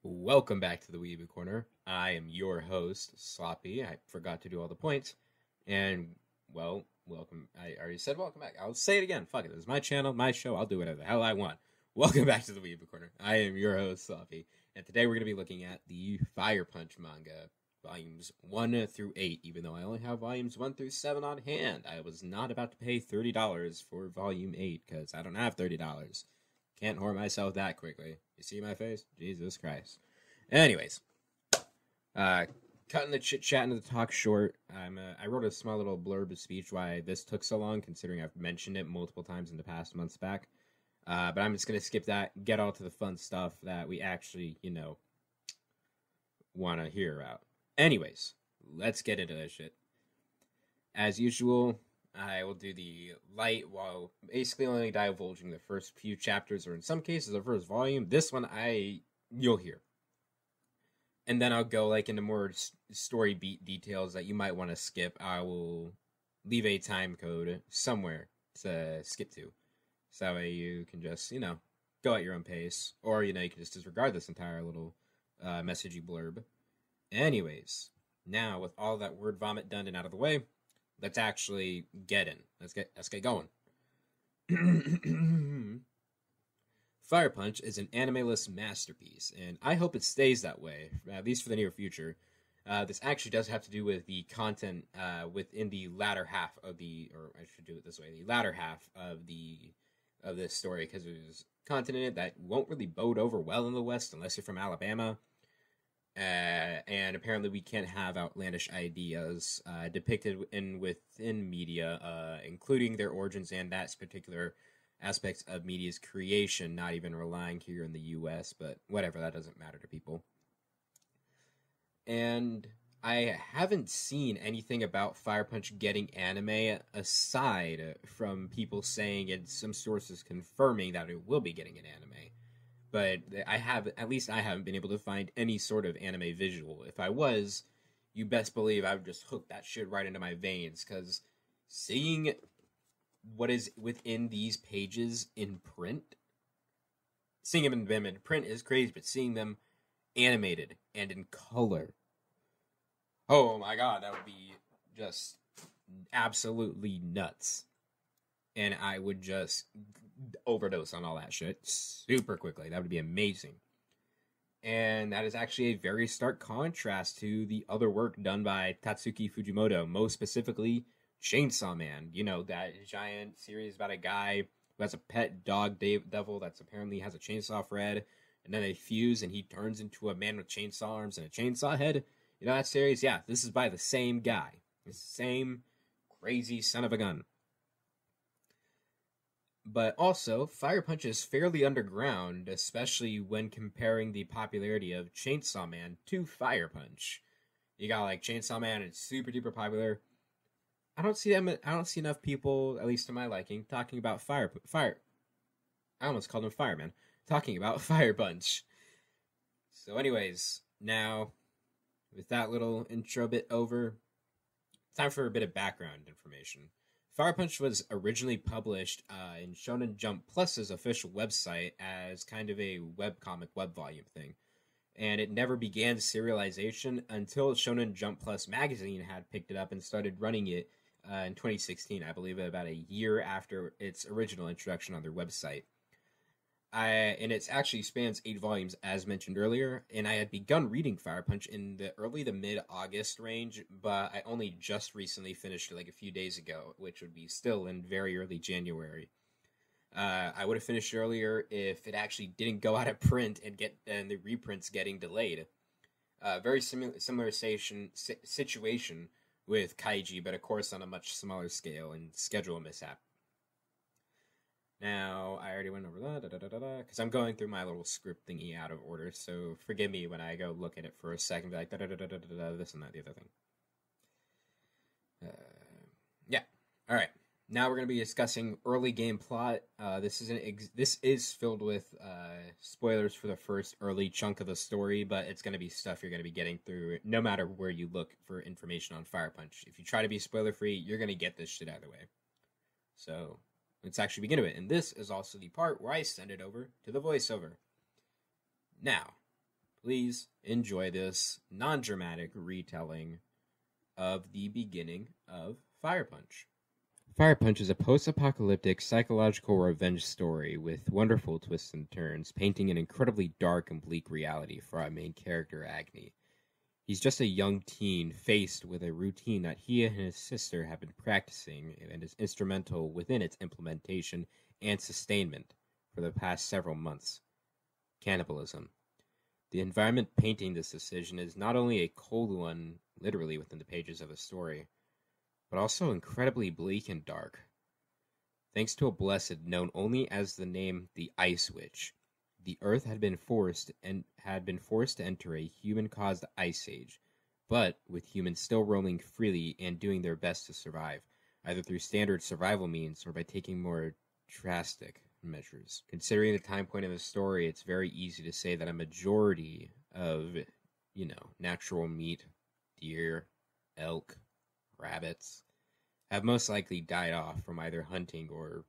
Welcome back to the Weeby Corner. I am your host, Sloppy. I forgot to do all the points. And, well, welcome. I already said welcome back. I'll say it again. Fuck it. This is my channel, my show. I'll do whatever the hell I want. Welcome back to the Weeby Corner. I am your host, Sloppy. And today we're going to be looking at the Fire Punch manga, volumes 1 through 8, even though I only have volumes 1 through 7 on hand. I was not about to pay $30 for volume 8, because I don't have $30. Can't whore myself that quickly. You see my face? Jesus Christ. Anyways, cutting the chit chat into the talk short. I wrote a small little blurb of speech why this took so long, considering I've mentioned it multiple times in the past months back. But I'm just gonna skip that. Get all to the fun stuff that we actually, want to hear about. Anyways, let's get into this shit. As usual, I will do the light while basically only divulging the first few chapters, or in some cases the first volume. This one you'll hear. And then I'll go into more story beat details that you might want to skip. I will leave a time code somewhere to skip to. So that way you can just, go at your own pace. Or, you can just disregard this entire little messagey blurb. Anyways, now with all that word vomit done and out of the way, let's actually get in. Let's get going. Fire Punch is an anime-less masterpiece, and I hope it stays that way, at least for the near future. This actually does have to do with the content within the latter half of or I should do it this way, the latter half of this story, because there's content in it that won't really bode over well in the West unless you're from Alabama. And apparently we can't have outlandish ideas depicted within media, including their origins and that particular aspects of media's creation, not even relying here in the US, but whatever, that doesn't matter to people. And I haven't seen anything about Fire Punch getting anime aside from people saying and some sources confirming that it will be getting an anime. But I haven't been able to find any sort of anime visual. If I was, you best believe I would just hook that shit right into my veins, because seeing what is within these pages in print, seeing them in print is crazy, but seeing them animated and in color, oh my god, that would be just absolutely nuts. And I would just overdose on all that shit super quickly. That would be amazing. And that is actually a very stark contrast to the other work done by Tatsuki Fujimoto, most specifically Chainsaw Man. That giant series about a guy who has a pet dog devil that's apparently has a chainsaw for head, and then they fuse and he turns into a man with chainsaw arms and a chainsaw head. That series? Yeah, this is by the same guy. The same crazy son of a gun. But also, Fire Punch is fairly underground, especially when comparing the popularity of Chainsaw Man to Fire Punch. You got Chainsaw Man, it's super duper popular. I don't see enough people, at least to my liking, talking about Fire. I almost called him Fireman. Talking about Fire Punch. So anyways, now, with that little intro bit over, time for a bit of background information. Fire Punch was originally published in Shonen Jump Plus's official website as kind of a webcomic web volume thing. And it never began serialization until Shonen Jump Plus magazine had picked it up and started running it in 2016, I believe, about a year after its original introduction on their website. And it actually spans 8 volumes, as mentioned earlier, and I had begun reading Fire Punch in the early to mid-August range, but I only just recently finished it a few days ago, which would be still in very early January. I would have finished earlier if it actually didn't go out of print and the reprints getting delayed. Very similar situation with Kaiji, but of course on a much smaller scale and schedule mishap. Now, I already went over that, because I'm going through my little script thingy out of order, so forgive me when I go look at it for a second, be like, this and that, the other thing. Yeah, alright. Now we're going to be discussing early game plot. This is filled with spoilers for the first early chunk of the story, but it's going to be stuff you're going to be getting through no matter where you look for information on Fire Punch. If you try to be spoiler-free, you're going to get this shit either way. So let's actually begin with it. And this is also the part where I send it over to the voiceover. Now, Please enjoy this non-dramatic retelling of the beginning of Fire Punch. Fire Punch is a post-apocalyptic psychological revenge story with wonderful twists and turns, painting an incredibly dark and bleak reality for our main character, Agni. He's just a young teen faced with a routine that he and his sister have been practicing and is instrumental within its implementation and sustainment for the past several months. Cannibalism. The environment painting this decision is not only a cold one, literally within the pages of the story, but also incredibly bleak and dark. Thanks to a blessed known only as the name the Ice Witch, the Earth had been forced to enter a human-caused ice age, but with humans still roaming freely and doing their best to survive, either through standard survival means or by taking more drastic measures. Considering the time point in the story, it's very easy to say that a majority of, natural meat, deer, elk, rabbits, have most likely died off from either hunting or,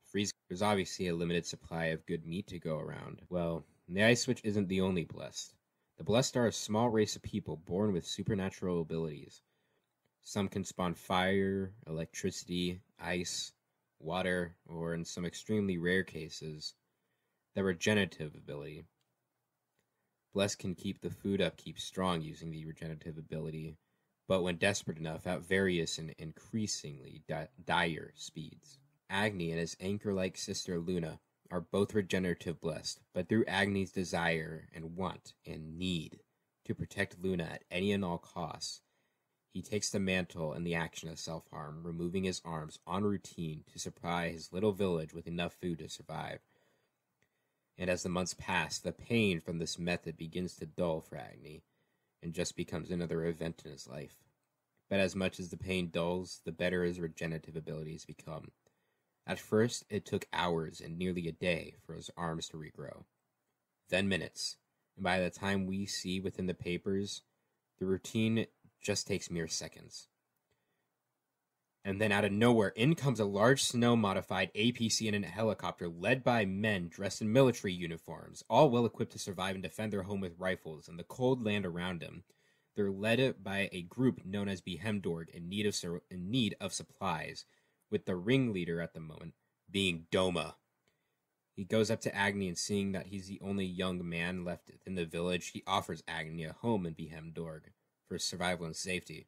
freezing. There's obviously a limited supply of good meat to go around. Well, the Ice Witch isn't the only blessed. The blessed are a small race of people born with supernatural abilities. Some can spawn fire, electricity, ice, water, or in some extremely rare cases, the regenerative ability. Blessed can keep the food upkeep strong using the regenerative ability, but when desperate enough, at various and increasingly dire speeds. Agni and his anchor-like sister Luna are both regenerative blessed, but through Agni's desire and want and need to protect Luna at any and all costs, he takes the mantle and the action of self-harm, removing his arms on routine to supply his little village with enough food to survive. And as the months pass, the pain from this method begins to dull for Agni, and just becomes another event in his life. But as much as the pain dulls, the better his regenerative abilities become. At first, it took hours and nearly a day for his arms to regrow. Then minutes, and by the time we see within the papers, the routine just takes mere seconds. And then out of nowhere, in comes a large snow-modified APC in a helicopter led by men dressed in military uniforms, all well-equipped to survive and defend their home with rifles and the cold land around them. They're led by a group known as Behemdorg in need of supplies, with the ringleader at the moment being Doma. He goes up to Agni and seeing that he's the only young man left in the village, he offers Agni a home in Behemdorg for survival and safety.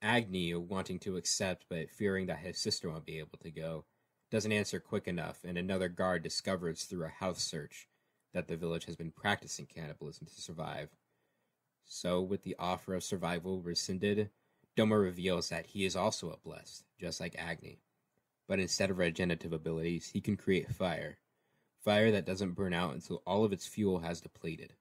Agni, wanting to accept but fearing that his sister won't be able to go, doesn't answer quick enough, and another guard discovers through a house search that the village has been practicing cannibalism to survive. So, with the offer of survival rescinded, Doma reveals that he is also a blessed, just like Agni. But instead of regenerative abilities, he can create fire. Fire that doesn't burn out until all of its fuel has depleted.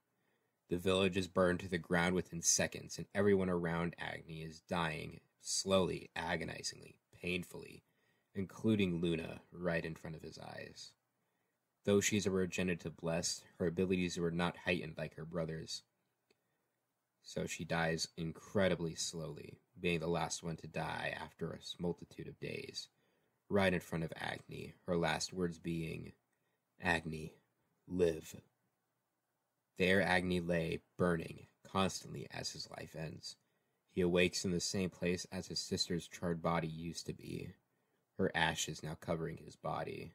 The village is burned to the ground within seconds, and everyone around Agni is dying, slowly, agonizingly, painfully, including Luna, right in front of his eyes. Though she's a regenerative blessed, her abilities were not heightened like her brother's. So she dies incredibly slowly, being the last one to die after a multitude of days, right in front of Agni, her last words being, "Agni, live." There Agni lay, burning, constantly as his life ends. He awakes in the same place as his sister's charred body used to be, her ashes now covering his body.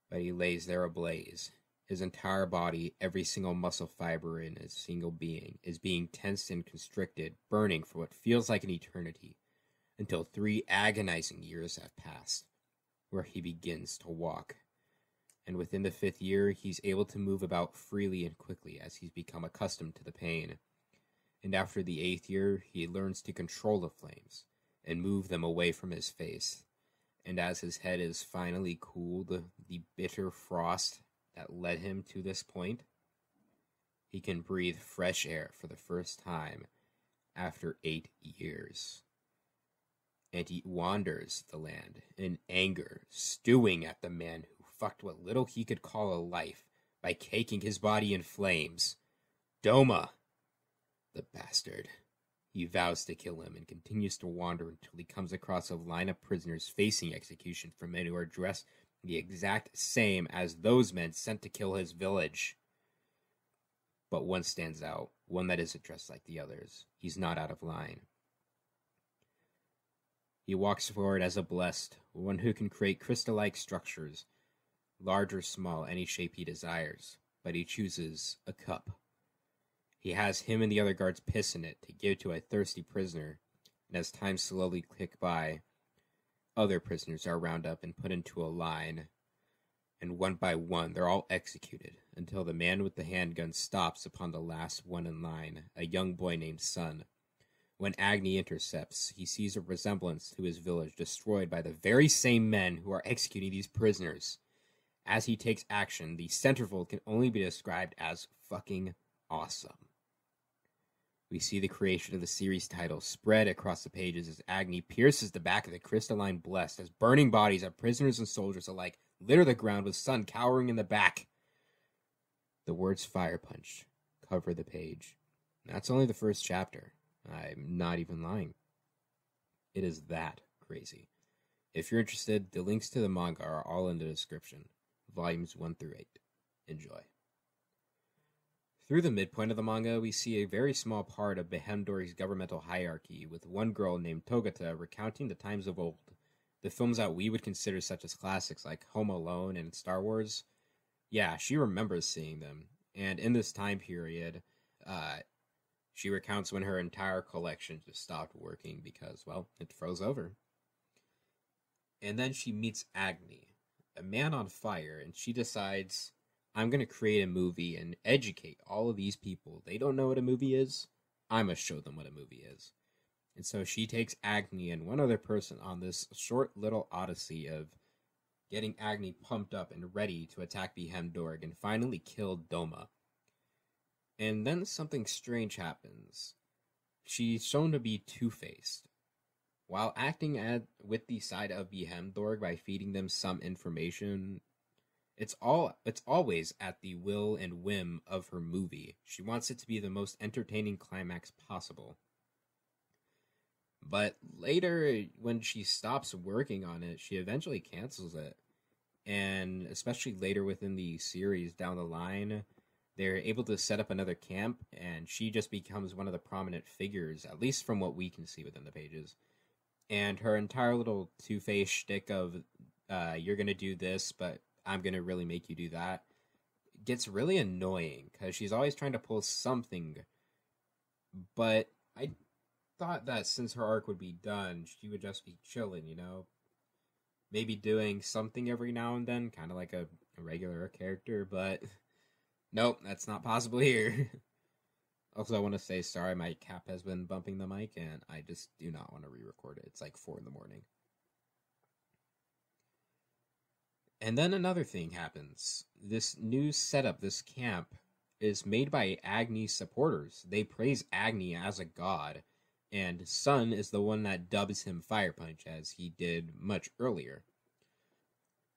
But he lays there ablaze. His entire body, every single muscle fiber in his single being, is being tensed and constricted, burning for what feels like an eternity, until 3 agonizing years have passed, where he begins to walk. And within the 5th year, he's able to move about freely and quickly as he's become accustomed to the pain. And after the 8th year, he learns to control the flames and move them away from his face. And as his head is finally cooled, the bitter frost that led him to this point, he can breathe fresh air for the first time after 8 years. And he wanders the land in anger, stewing at the man who fucked what little he could call a life by caking his body in flames. Doma, the bastard. He vows to kill him and continues to wander until he comes across a line of prisoners facing execution for men who are dressed the exact same as those men sent to kill his village. But one stands out, one that isn't dressed like the others. He's not out of line. He walks forward as a blessed, one who can create crystal-like structures, large or small, any shape he desires, but he chooses a cup. He has him and the other guards piss in it to give to a thirsty prisoner, and as time slowly ticks by, other prisoners are rounded up and put into a line, and one by one they're all executed, until the man with the handgun stops upon the last one in line, a young boy named Sun. When Agni intercepts, he sees a resemblance to his village destroyed by the very same men who are executing these prisoners. As he takes action, the centerfold can only be described as fucking awesome. We see the creation of the series title spread across the pages as Agni pierces the back of the crystalline blessed as burning bodies of prisoners and soldiers alike litter the ground with Sun cowering in the back. The words Fire Punch cover the page. That's only the first chapter. I'm not even lying. It is that crazy. If you're interested, the links to the manga are all in the description. Volumes 1 through 8. Enjoy. Through the midpoint of the manga, we see a very small part of Behendor's governmental hierarchy, with one girl named Togata recounting the times of old. The films that we would consider such as classics like Home Alone and Star Wars. Yeah, she remembers seeing them. And in this time period, she recounts when her entire collection just stopped working because, well, it froze over. And then she meets Agni, a man on fire, and she decides, I'm going to create a movie and educate all of these people. They don't know what a movie is. I must show them what a movie is. And so she takes Agni and one other person on this short little odyssey of getting Agni pumped up and ready to attack Behendorg and finally kill Doma. And then something strange happens. She's shown to be two-faced. While acting with the side of Behendorg by feeding them some information, it's always at the will and whim of her movie. She wants it to be the most entertaining climax possible. But later, when she stops working on it, she eventually cancels it. And especially later within the series down the line, they're able to set up another camp, and she just becomes one of the prominent figures, at least from what we can see within the pages. And her entire little two-faced shtick of, you're going to do this, but I'm going to really make you do that, gets really annoying, because she's always trying to pull something. But I thought that since her arc would be done, she would just be chilling, you know? Maybe doing something every now and then, kind of like a regular character, but nope, that's not possible here. Also, I want to say sorry, my cat has been bumping the mic, and I just do not want to re-record it. It's like 4 in the morning. And then another thing happens. This new setup, this camp, is made by Agni's supporters. They praise Agni as a god, and Sun is the one that dubs him Fire Punch, as he did much earlier.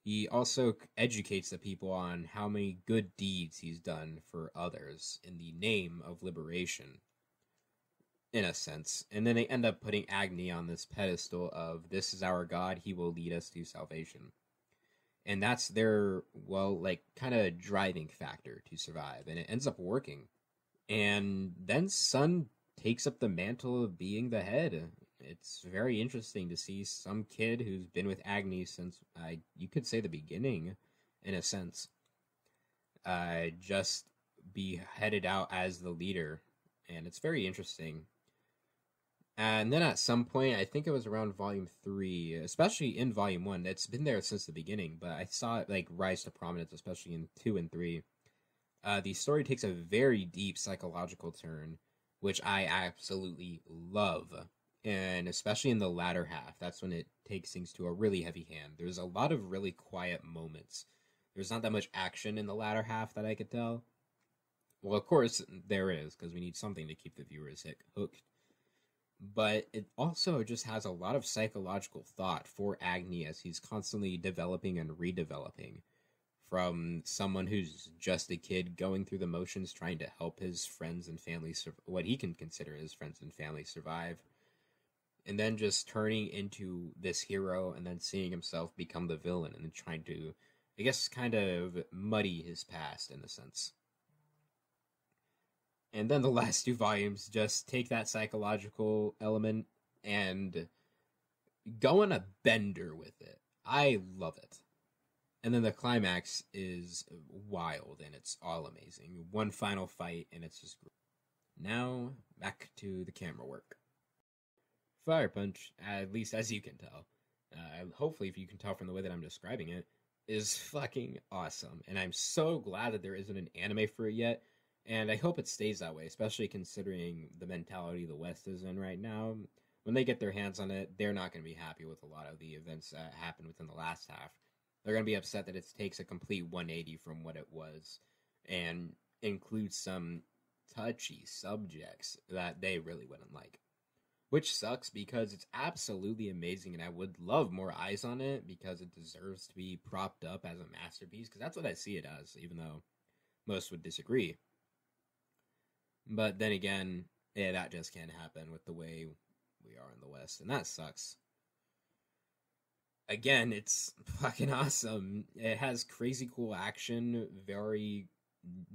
He also educates the people on how many good deeds he's done for others in the name of liberation, in a sense. And then they end up putting Agni on this pedestal of, this is our god, he will lead us to salvation. And that's their, well, like, kind of driving factor to survive. And it ends up working. And then Sun takes up the mantle of being the head. It's very interesting to see some kid who's been with Agni since, you could say, the beginning, in a sense, just be headed out as the leader. And it's very interesting. And then at some point, I think it was around Volume 3, especially in Volume 1, it's been there since the beginning, but I saw it like rise to prominence, especially in 2 and 3. The story takes a very deep psychological turn, which I absolutely love. And especially in the latter half, that's when it takes things to a really heavy hand. There's a lot of really quiet moments. There's not that much action in the latter half that I could tell. Well, of course, there is, because we need something to keep the viewers hooked. But it also just has a lot of psychological thought for Agni as he's constantly developing and redeveloping. From someone who's just a kid going through the motions, trying to help his friends and family, what he can consider his friends and family, survive. And then just turning into this hero and then seeing himself become the villain and then trying to, I guess, kind of muddy his past in a sense. And then the last two volumes just take that psychological element and go on a bender with it. I love it. And then the climax is wild and it's all amazing. One final fight and it's just great. Now, back to the camera work. Fire Punch, at least as you can tell, hopefully if you can tell from the way that I'm describing it, is fucking awesome. And I'm so glad that there isn't an anime for it yet. And I hope it stays that way, especially considering the mentality the West is in right now. When they get their hands on it, they're not going to be happy with a lot of the events that happened within the last half. They're going to be upset that it takes a complete 180 from what it was and includes some touchy subjects that they really wouldn't like. Which sucks because it's absolutely amazing and I would love more eyes on it because it deserves to be propped up as a masterpiece because that's what I see it as, even though most would disagree. But then again, yeah, that just can't happen with the way we are in the West, and that sucks. Again, it's fucking awesome. It has crazy cool action, very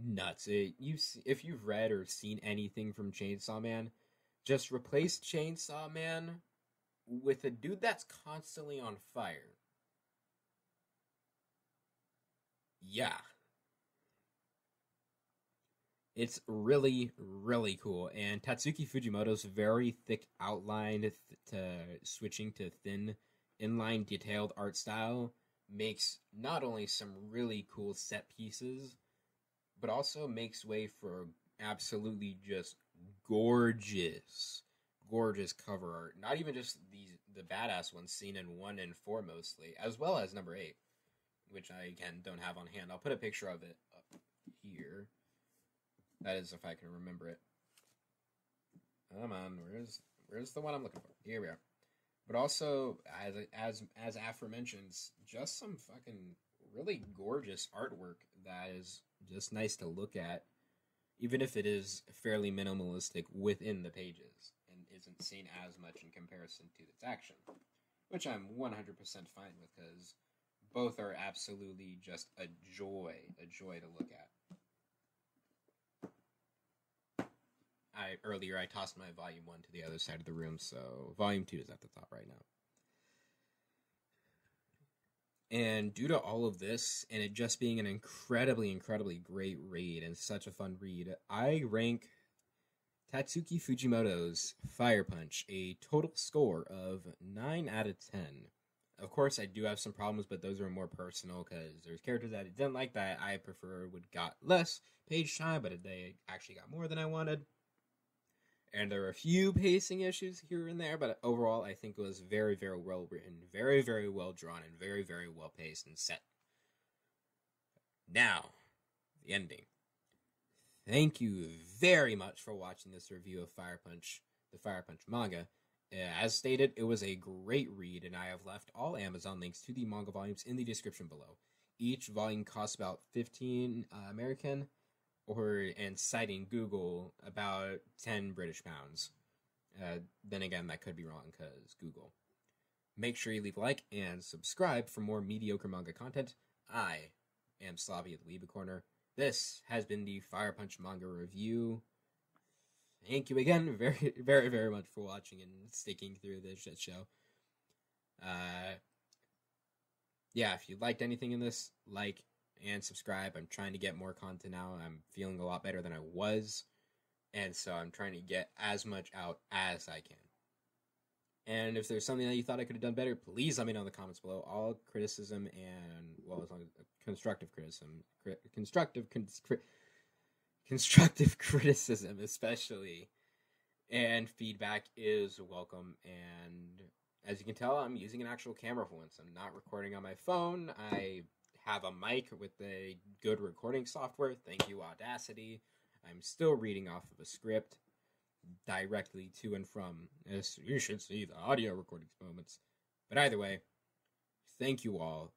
nuts. If you've read or seen anything from Chainsaw Man, just replace Chainsaw Man with a dude that's constantly on fire. Yeah. It's really, really cool. And Tatsuki Fujimoto's very thick outline to switching to thin inline detailed art style makes not only some really cool set pieces, but also makes way for absolutely just gorgeous cover art. Not even just the badass ones seen in 1 and 4 mostly, as well as number 8, which I again don't have on hand. I'll put a picture of it up here. That is if I can remember it. Come on, where's the one I'm looking for? Here we are. But also, as aforementioned, just some fucking really gorgeous artwork that is just nice to look at, even if it is fairly minimalistic within the pages and isn't seen as much in comparison to its action, which I'm 100% fine with because both are absolutely just a joy to look at. Earlier I tossed my volume 1 to the other side of the room, so volume 2 is at the top right now. And due to all of this, and it just being an incredibly, incredibly great read and such a fun read, I rank Tatsuki Fujimoto's Fire Punch a total score of 9 out of 10. Of course, I do have some problems, but those are more personal because there's characters that I didn't like that I prefer would got less page time, but they actually got more than I wanted. And there are a few pacing issues here and there, but overall, I think it was very, very well written, very, very well drawn, and very, very well paced and set. Now, the ending. Thank you very much for watching this review of Fire Punch, the Fire Punch manga. As stated, it was a great read, and I have left all Amazon links to the manga volumes in the description below. Each volume costs about 15 American, and citing Google, about 10 British pounds. Then again, that could be wrong because Google. Make sure you leave a like and subscribe for more mediocre manga content. I am Slavi at the Weeba Corner. This has been the Fire Punch manga review. Thank you again very, very, very much for watching and sticking through this shit show. Yeah, if you liked anything in this, like and subscribe. I'm trying to get more content now. I'm feeling a lot better than I was. And so I'm trying to get as much out as I can. And if there's something that you thought I could have done better, please let me know in the comments below. All criticism and, well, as long as constructive criticism, constructive criticism especially, and feedback is welcome. And as you can tell, I'm using an actual camera for once. I'm not recording on my phone. I have a mic with a good recording software. Thank you, Audacity. I'm still reading off of a script directly to and from. You should see the audio recording moments. But either way, thank you all.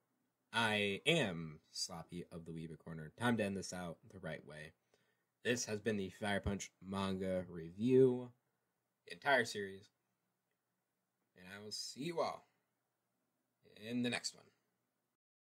I am Sloppy of the Weeba Corner. Time to end this out the right way. This has been the Fire Punch manga review, the entire series. And I will see you all in the next one.